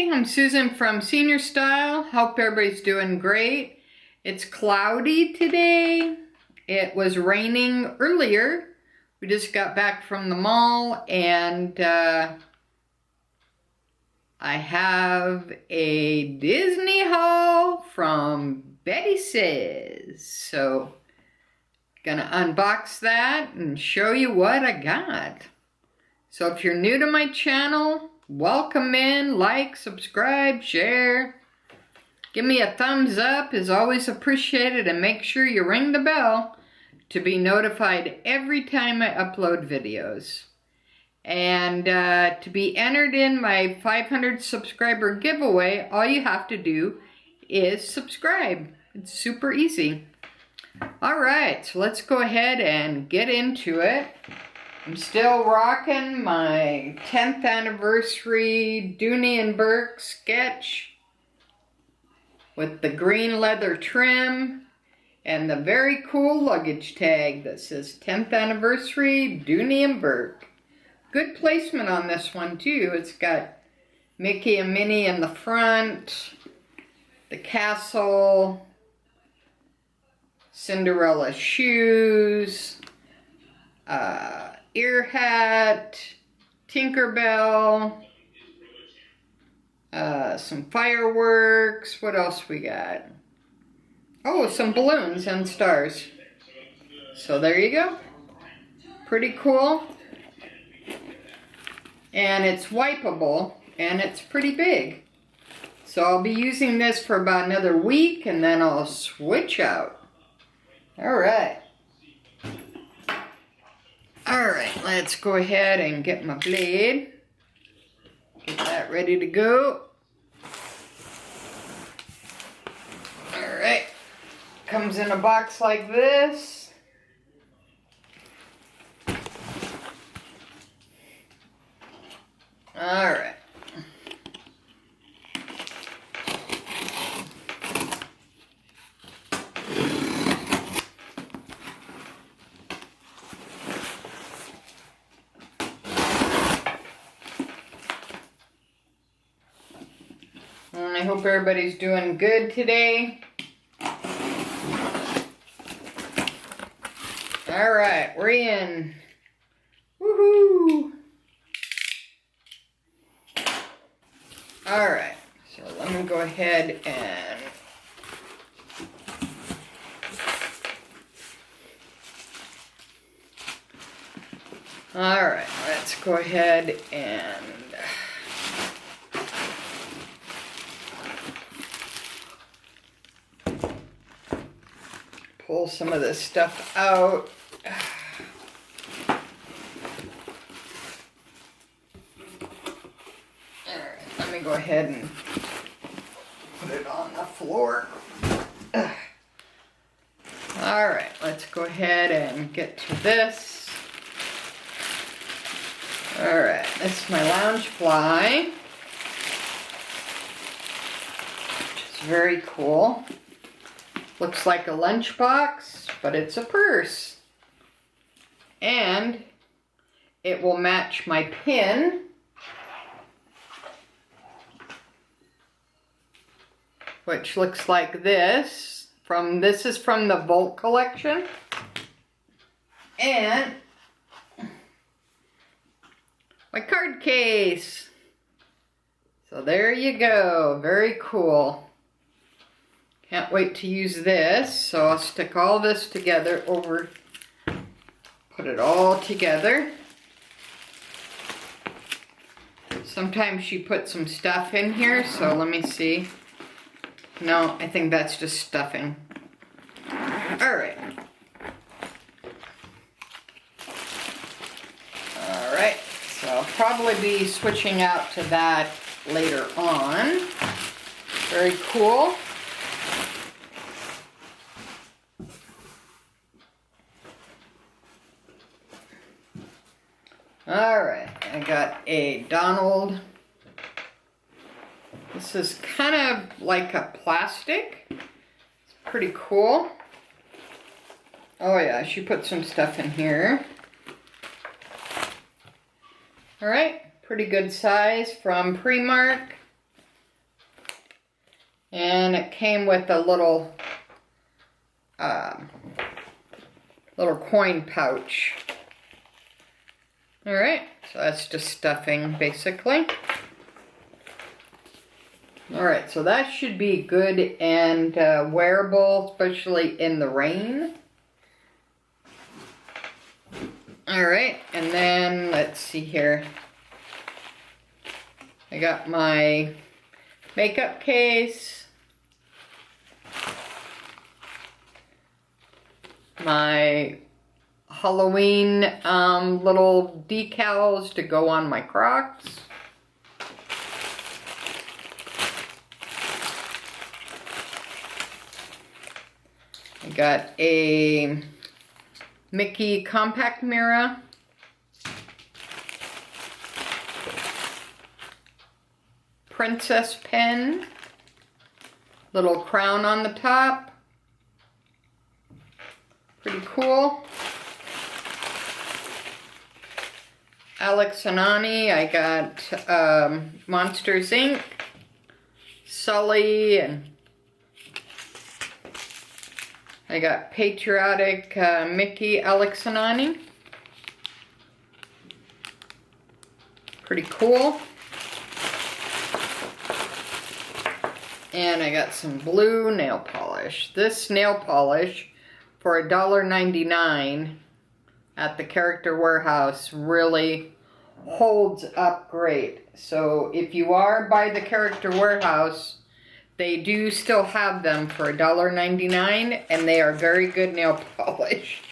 Hey, I'm Susan from Srstyle. Hope everybody's doing great. It's cloudy today. It was raining earlier. We just got back from the mall and I have a Disney haul from Betty Says. So, gonna unbox that and show you what I got. So if you're new to my channel, welcome in, like, subscribe, share. Give me a thumbs up is always appreciated, and make sure you ring the bell to be notified every time I upload videos. And to be entered in my 500 subscriber giveaway, all you have to do is subscribe. It's super easy. Alright, so let's go ahead and get into it. I'm still rocking my 10th anniversary Dooney Bag sketch with the green leather trim and the very cool luggage tag that says 10th anniversary Dooney Bag. Good placement on this one too. It's got Mickey and Minnie in the front, the castle, Cinderella shoes, ear hat, Tinkerbell, some fireworks. What else we got? Oh, some balloons and stars. So there you go. Pretty cool. And it's wipeable and it's pretty big. So I'll be using this for about another week and then I'll switch out. Alright. Alright, let's go ahead and get my blade. Get that ready to go. Alright. Comes in a box like this. Alright. I hope everybody's doing good today. Alright, we're in. Woohoo! Alright, so let me go ahead and alright, let's go ahead and pull some of this stuff out. Alright, let me go ahead and put it on the floor. Alright, let's go ahead and get to this. Alright, this is my lounge fly, which is very cool. Looks like a lunchbox, but it's a purse. And it will match my pin, which looks like this. This is from the Vault collection. And my card case. So there you go. Very cool. Can't wait to use this, so I'll stick all this together over, put it all together. Sometimes she puts some stuff in here, so let me see. No, I think that's just stuffing. Alright. Alright, so I'll probably be switching out to that later on. Very cool. Alright, I got a Donald. This is kind of like a plastic. It's pretty cool. Oh yeah, she put some stuff in here. Alright, pretty good size from Primark. And it came with a little coin pouch. Alright, so that's just stuffing basically. Alright, so that should be good and wearable, especially in the rain. Alright, and then let's see here. I got my makeup case, my Halloween little decals to go on my Crocs. I got a Mickey compact mirror. Princess pen. Little crown on the top. Pretty cool. Alex and Ani, I got Monsters Inc., Sully, and I got Patriotic Mickey, Alex and Ani. Pretty cool. And I got some blue nail polish. This nail polish for $1.99 at the Character Warehouse really holds up great. So if you are by the Character Warehouse, they do still have them for $1.99, and they are very good nail polish.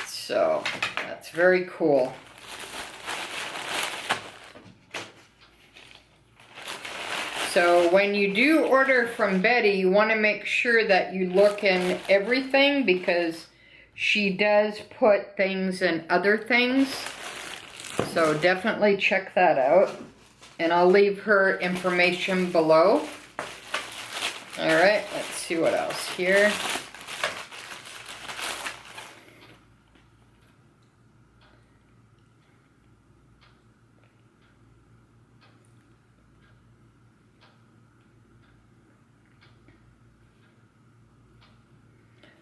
So that's very cool. So when you do order from Betty, you want to make sure that you look in everything, because she does put things in other things. So definitely check that out. And I'll leave her information below. Alright, let's see what else here.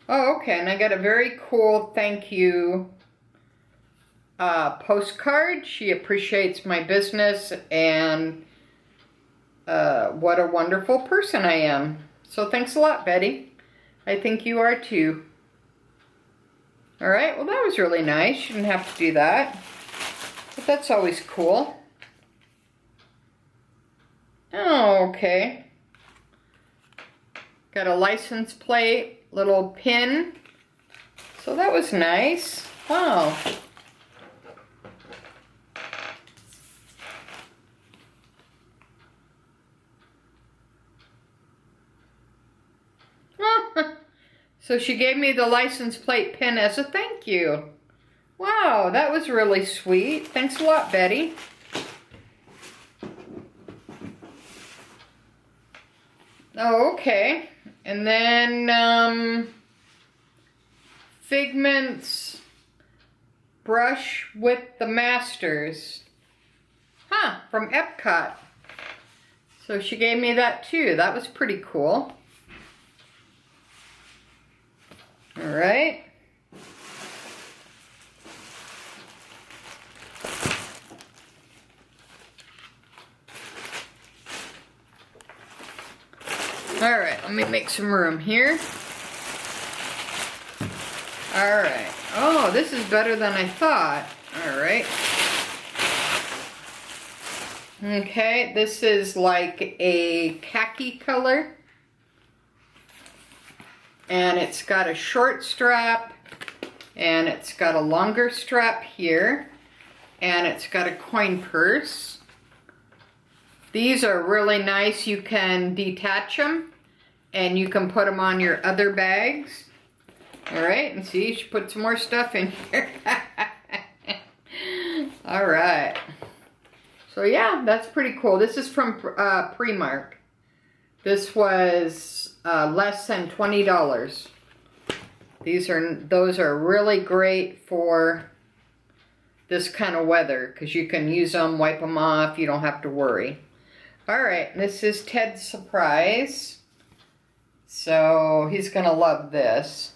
Oh, okay, and I got a very cool thank you postcard. She appreciates my business and what a wonderful person I am. So thanks a lot, Betty. I think you are too. Alright, well that was really nice. You didn't have to do that. But that's always cool. Oh, okay. Got a license plate, little pin. So that was nice. Wow. So she gave me the license plate pin as a thank you. Wow, that was really sweet. Thanks a lot, Betty. Oh, okay. And then Figment's brush with the Masters. Huh, from Epcot. So she gave me that too. That was pretty cool. Alright. Alright, let me make some room here. Alright. Oh, this is better than I thought. Alright. Okay, this is like a khaki color. And it's got a short strap, and it's got a longer strap here, and it's got a coin purse. These are really nice. You can detach them, and you can put them on your other bags. Alright, and see, she put some more stuff in here. Alright. So yeah, that's pretty cool. This is from Primark. This was less than $20. Those are really great for this kind of weather, because you can use them, wipe them off, you don't have to worry. Alright, this is Ted's surprise. So he's gonna love this.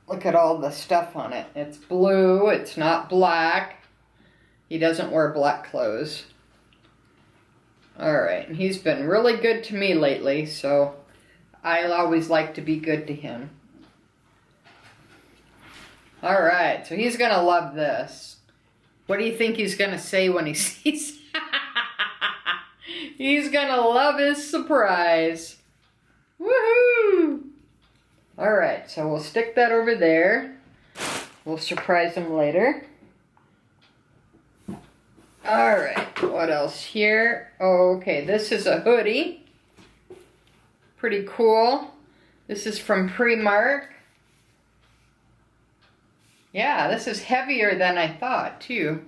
Look at all the stuff on it. It's blue, it's not black. He doesn't wear black clothes. Alright, and he's been really good to me lately, so I'll always like to be good to him. Alright, so he's gonna love this. What do you think he's gonna say when he sees it? He's gonna love his surprise. Woohoo! Alright, so we'll stick that over there. We'll surprise him later. Alright, what else here? Oh, okay, this is a hoodie. Pretty cool. This is from Primark. Yeah, this is heavier than I thought, too.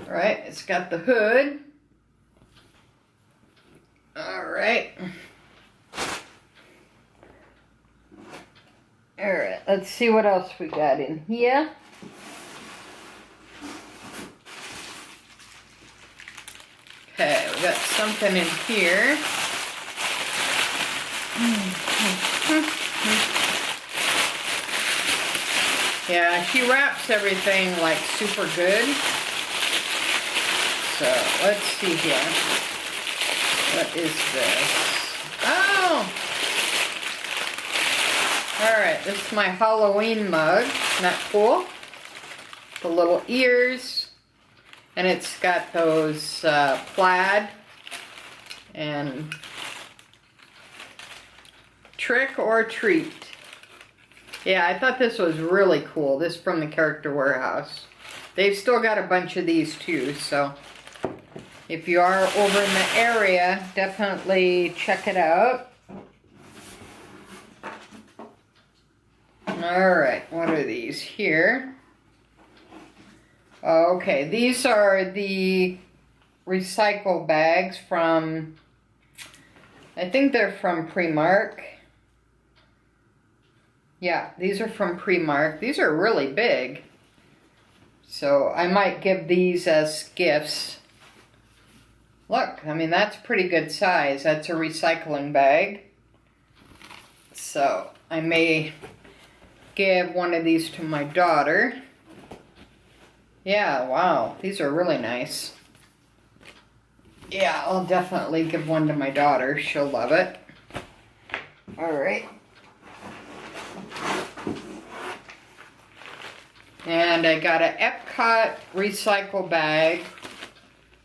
Alright, it's got the hood. Alright. Alright, let's see what else we got in here. Okay, we got something in here. Yeah, she wraps everything like super good. So, let's see here. What is this? Oh! Alright, this is my Halloween mug. Isn't that cool? The little ears. And it's got those plaid and trick or treat. Yeah, I thought this was really cool. This is from the Character Warehouse. They've still got a bunch of these too, so if you are over in the area, definitely check it out. Alright, what are these here? Okay, these are the recycle bags from, I think they're from Primark. Yeah, these are from Primark. These are really big. So I might give these as gifts. Look, I mean, that's pretty good size. That's a recycling bag. So I may give one of these to my daughter. Yeah, wow, these are really nice. Yeah, I'll definitely give one to my daughter. She'll love it. Alright. And I got an Epcot Recycle Bag.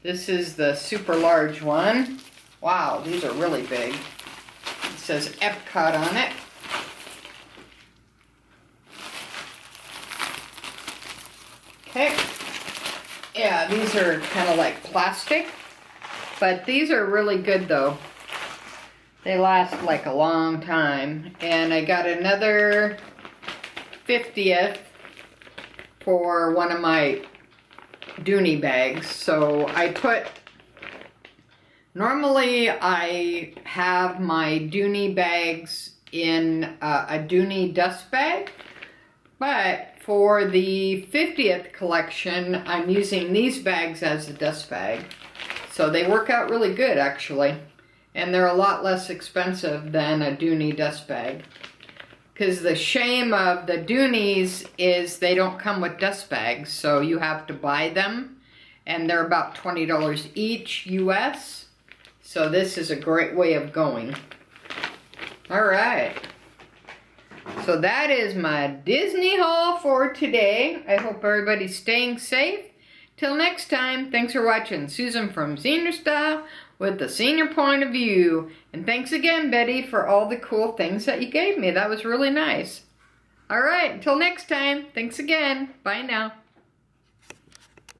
This is the super large one. Wow, these are really big. It says Epcot on it. Okay. Yeah, these are kind of like plastic, but these are really good though. They last like a long time. And I got another 50th for one of my Dooney bags. So I put, normally I have my Dooney bags in a Dooney dust bag, but for the 50th collection, I'm using these bags as a dust bag. So they work out really good, actually. And they're a lot less expensive than a Dooney dust bag. Because the shame of the Dooneys is they don't come with dust bags, so you have to buy them. And they're about $20 each, US. So this is a great way of going. Alright. So that is my Disney haul for today. I hope everybody's staying safe. Till next time, thanks for watching Susan from Srstyle with the senior point of view. And thanks again, Betty, for all the cool things that you gave me. That was really nice. Alright, until next time, thanks again. Bye now.